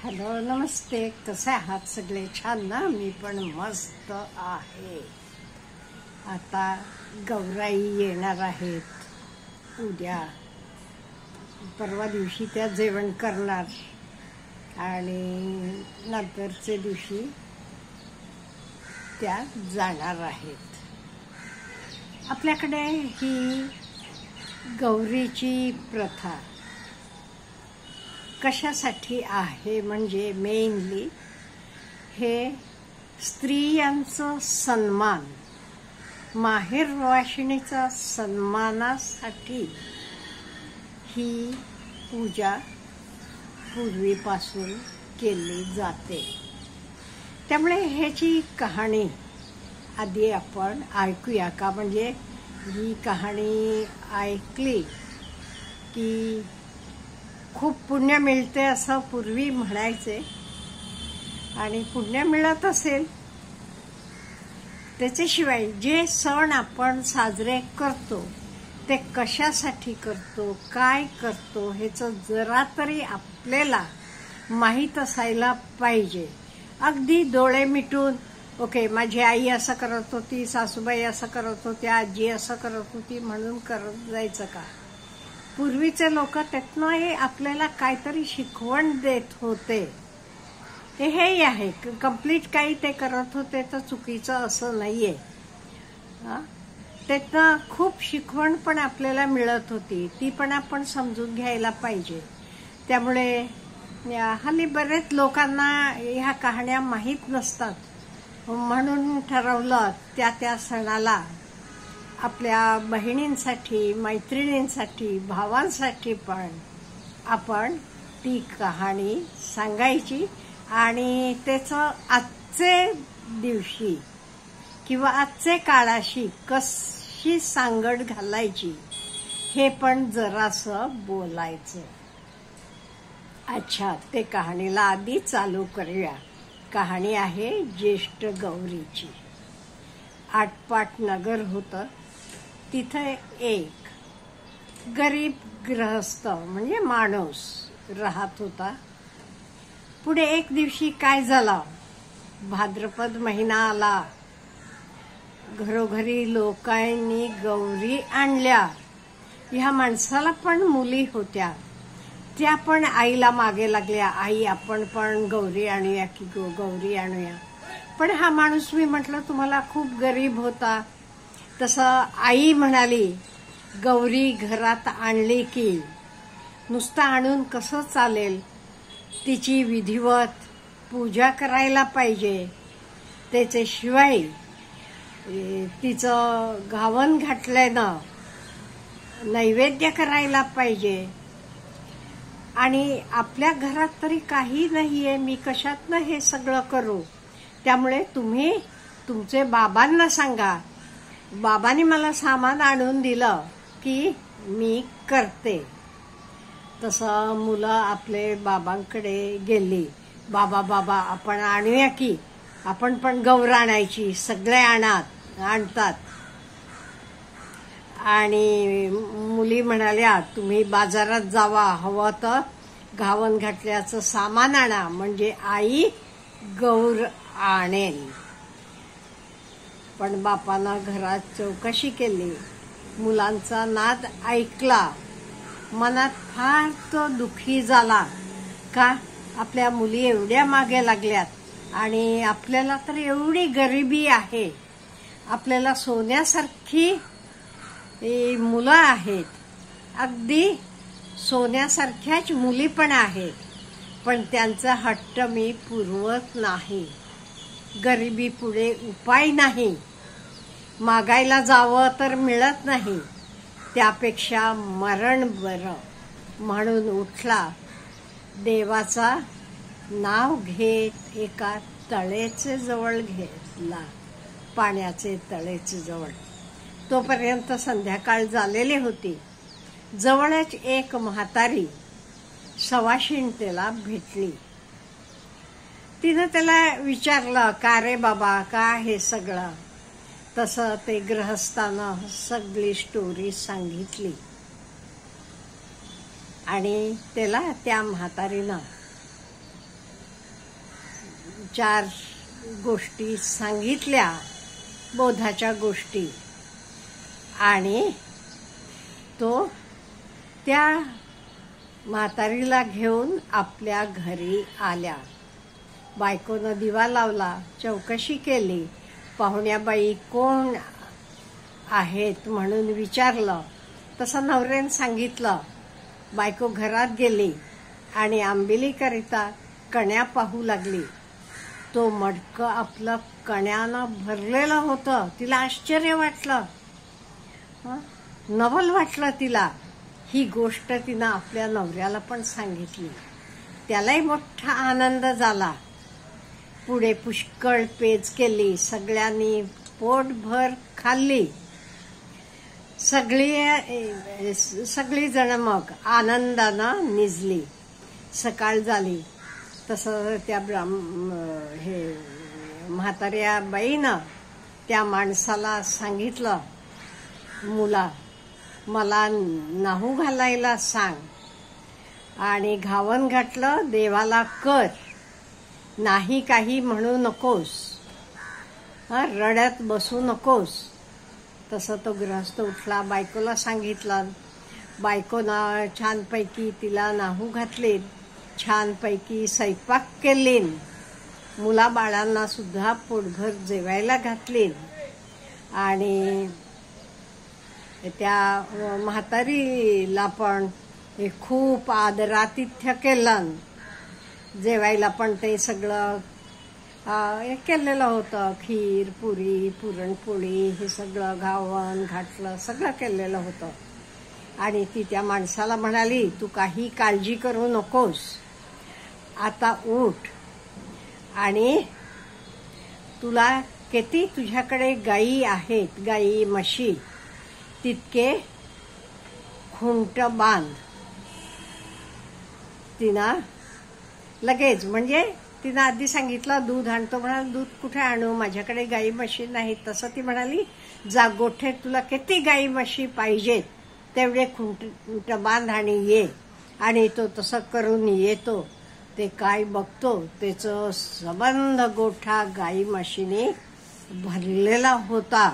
Hello नमस्ते, कसे आहात सगळे? छान ना? मी पण मस्त आहे. आता गौराई येणार आहेत उद्या, परवा दिवशी त्या जेवण करणार आणि नंतरच्या दिवशी त्या जाणार आहेत. आपल्याकडे ही गौरीची प्रथा कशासाठी आहे म्हणजे मेनली हे स्त्रियांचा सन्मान, माहेर वाशिणीचा सन्मानासाठी ही पूजा पूर्वीपासून केली जाते. त्यामुळे ह्याची कहाणी आधी आपण ऐकूया का? म्हणजे ही कहाणी ऐकली की खूप पुण्य मिळते असं पूर्वी म्हणायचे, आणि पुण्य मिळत असेल त्याच्याशिवाय जे सण आपण साजरे करतो ते कशासाठी करतो, काय करतो ह्याचं जरा तरी आपल्याला माहीत असायला पाहिजे. अगदी डोळे मिटून ओके माझी आई असं करत होती, सासूबाई असं करत होती, आजी असं करत होती म्हणून करत जायचं का? पूर्वीचे लोक त्यातनं आपल्याला काहीतरी शिकवण देत होते. हे आहे कंप्लीट काही ते करत होते तर चुकीचं असं नाहीये. त्यातनं खूप शिकवण पण आपल्याला मिळत होती, ती पण आपण समजून घ्यायला पाहिजे. त्यामुळे हल्ली बरेच लोकांना ह्या कहाण्या माहीत नसतात, म्हणून ठरवलं त्या सणाला आपल्या बहिणींसाठी, मैत्रिणींसाठी, भावांसाठी पण आपण ती कहाणी सांगायची आणि त्याचं आजचे दिवशी किंवा आजचे काळाशी कशी सांगड घालायची हे पण जरासं बोलायचं. अच्छा, ते कहाणीला आधी चालू करूया. कहाणी आहे ज्येष्ठ गौरीची. आटपाट नगर होतं. तिथे एक गरीब गृहस्थ म्हणजे माणूस राहत होता. पुढे एक दिवशी काय झालं, भाद्रपद महिना आला. घरोघरी लोकांनी गौरी आणल्या. ह्या माणसाला पण मुली होत्या, त्या पण आईला मागे लागल्या, आई आपण पण गौरी आणूया की गौरी आणूया. पण हा माणूस, मी म्हटलं तुम्हाला, खूप गरीब होता. तसं आई म्हणाली गौरी घरात आणली की नुसतं आणून कसं चालेल, तिची विधिवत पूजा करायला पाहिजे, त्याच्याशिवाय तिचं गावन घातल्यानं नैवेद्य करायला पाहिजे. आणि आपल्या घरात तरी काही नाहीये, मी कशातनं हे सगळं करू? त्यामुळे तुम्ही तुमचे बाबांना सांगा, बाबांनी मला सामान आणून दिलं की मी करते. तसं मुलं आपले बाबांकडे गेली. बाबा आपण आणूया की, आपण पण गौर आणायची. सगळे आणतात. आणि मुली म्हणाल्या तुम्ही बाजारात जावा, हवं तर घावन घातल्याचं सामान आणा म्हणजे आई गौर आणेल. पण बापानं घरात चौकशी केली, मुलांचा नाद ऐकला. मनात फार तो दुःखी झाला का आपल्या मुली एवढ्या मागे लागल्यात आणि आपल्याला तर एवढी गरिबी आहे, आपल्याला सोन्यासारखी मुलं आहेत, अगदी सोन्यासारख्याच मुली पण आहेत, पण त्यांचा हट्ट मी पुरवत नाही. गरिबी पुढे उपाय नाही, मागायला जावं तर मिळत नाही, त्यापेक्षा मरण बरं. म्हणून उठला, देवाचा नाव घेत एका तळेचे जवळ घेतला, पाण्याचे तळेचे जवळ. तोपर्यंत संध्याकाळ झालेली होती. जवळच एक म्हातारी सवाशीण त्याला भेटली. तिनं त्याला विचारलं, का रे बाबा, काय हे सगळं? तसं ते गृहस्थानं सगळी स्टोरी सांगितली. आणि त्याला त्या म्हातारीनं 4 गोष्टी सांगितल्या, बोधाच्या गोष्टी, आणि तो त्या म्हातारीला घेऊन आपल्या घरी आल्या. बायकोनं दिवा लावला, चौकशी केली, पाहुण्याबाई कोण आहेत म्हणून विचारलं. तसं नवऱ्यानं सांगितलं. बायको घरात गेली आणि आंबिलीकरिता कण्या पाहू लागली. तो मडकं आपलं कण्यानं भरलेलं होतं. तिला आश्चर्य वाटलं, नवल वाटलं तिला. ही गोष्ट तिनं आपल्या नवऱ्याला पण सांगितली. त्यालाही मोठा आनंद झाला. पुढे पुष्कळ पेज केली, सगळ्यांनी पोटभर खाल्ली. सगळी जण मग आनंदानं निजली. सकाळ झाली. तसं त्या म्हाताऱ्या बाईनं त्या माणसाला सांगितलं, मुला मला नाहू घालायला सांग आणि घावन घातलं देवाला कर, नाही काही म्हणू नकोस, रडत बसू नकोस. तसं तो गृहस्थ उठला, बायकोला सांगितलं. बायकोनं छानपैकी तिला नाहू घातली, छानपैकी स्वयंपाक केली, मुलाबाळांना सुद्धा पोटभर जेवायला घातली आणि त्या म्हातारीला पण खूप आदरातिथ्य केलं. जेवायला पण ते सगळं केलेलं होतं. खीर, पुरी, पुरणपोळी हे सगळं घावन घातलं, सगळं केलेलं होतं. आणि ती त्या माणसाला म्हणाली, तू काही काळजी करू नकोस, आता उठ आणि तुला किती तुझ्याकडे गायी आहेत, गायी म्हशी, तितके खुंट बांध. तिनं लगेच, म्हणजे तिनं आधी सांगितलं दूध आणतो, म्हणाल दूध कुठे आणू, माझ्याकडे गाई म्हशी नाहीत. तसं ती म्हणाली, जा गोठे तुला किती गाई म्हशी पाहिजेत तेवढे खुंट बांध आणि ये. आणि तो तसं करून येतो. ते काय बघतो, त्याचं सबंध गोठा गाई म्हशीने भरलेला होता.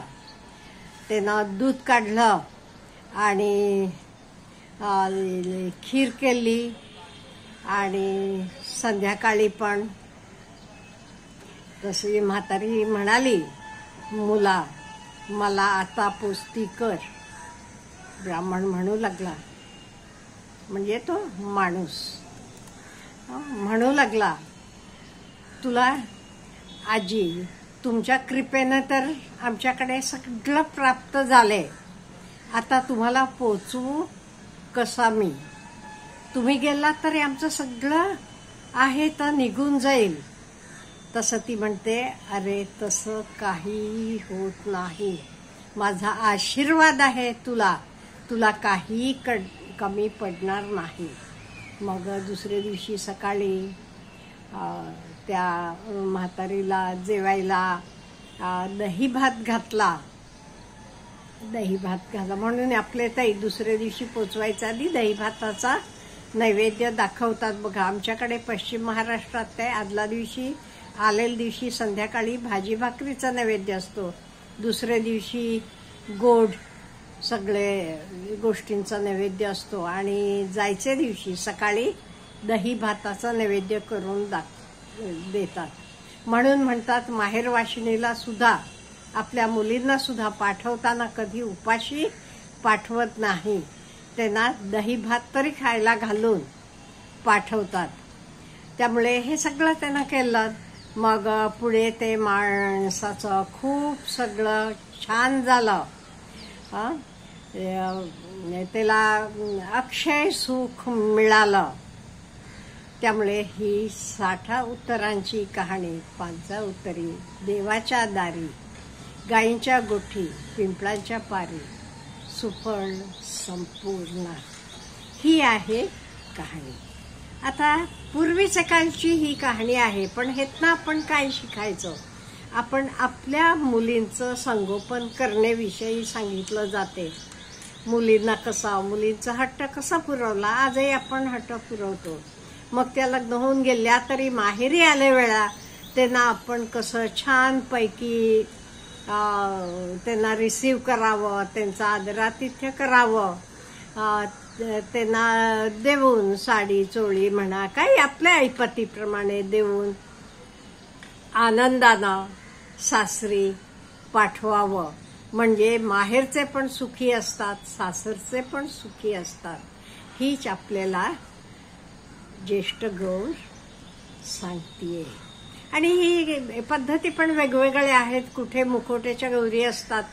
त्यानं दूध काढलं आणि खीर केली आणि संध्याकाळी पण तशी म्हातारी म्हणाली, मुला मला आता पोस्ती कर. ब्राह्मण म्हणू लागला, म्हणजे तो माणूस म्हणू लागला, तुला आजी तुमच्या कृपेनं तर आमच्याकडे सगळं प्राप्त झाले, आता तुम्हाला पोचवू कसा मी, तुम्ही गेला तरी आमचं सगळं आहे तर निघून जाईल. तसं ती म्हणते, अरे तसं काही होत नाही, माझा आशीर्वाद आहे तुला, तुला काही कमी पडणार नाही. मग दुसऱ्या दिवशी सकाळी त्या म्हातारीला जेवायला दही भात घातला. दही भात घातला म्हणून आपले ताई दुसऱ्या दिवशी पोचवायच्या आधी दही भाताचा नैवेद्य दाखवतात बघा. आमच्याकडे पश्चिम महाराष्ट्रात ते आदल्या दिवशी, आलेल्या दिवशी संध्याकाळी भाजी भाकरीचा नैवेद्य असतो. दुसऱ्या दिवशी गोड सगळे गोष्टींचा नैवेद्य असतो आणि जायच्या दिवशी सकाळी दही भाताचा नैवेद्य करून देतात. म्हणून म्हणतात माहेरवाशिणीला सुद्धा, आपल्या मुलींना सुद्धा पाठवताना कधी उपाशी पाठवत नाही, त्यांना दही भात तरी खायला घालून पाठवतात. त्यामुळे हे सगळं त्यांना केलं. मग पुढे ते माणसाचं खूप सगळं छान झालं. त्याला अक्षय सुख मिळालं. त्यामुळे ही 60 उत्तरांची कहाणी, 5 उत्तरी, देवाच्या दारी, गायींच्या गोठी, पिंपळांच्या पारी, सुफळ संपूर्ण, ही आहे कहाणी. आता पूर्वीच्या काळची ही कहाणी आहे, पण ह्यातनं आपण काय शिकायचं? आपण आपल्या मुलींचं संगोपन करण्याविषयी सांगितलं जाते. मुलींना मुलींचा हट्ट कसा पुरवला, आजही आपण हट्ट पुरवतो. मग त्या लग्न होऊन गेल्या तरी माहेरी आले वेळा त्यांना आपण कसं छानपैकी त्यांना रिसीव करावं, त्यांचं आदरातिथ्य करावं, त्यांना देऊन साडी चोळी म्हणा काही आपल्या ऐपतीप्रमाणे देऊन आनंदानं सासरी पाठवावं. म्हणजे माहेरचे पण सुखी असतात, सासरचे पण सुखी असतात. हीच आपल्याला ज्येष्ठ गौर सांगतीये. आणि ही पद्धती पण वेगवेगळ्या आहेत. कुठे मुखवट्याच्या गौरी असतात,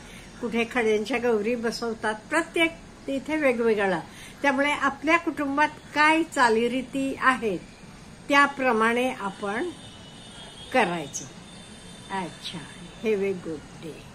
कुठे खड्यांच्या गौरी बसवतात. प्रत्येक तिथे वेगवेगळं. त्यामुळे आपल्या कुटुंबात काय चालीरीती आहेत त्याप्रमाणे आपण करायचं. अच्छा, हॅव ए गुड डे.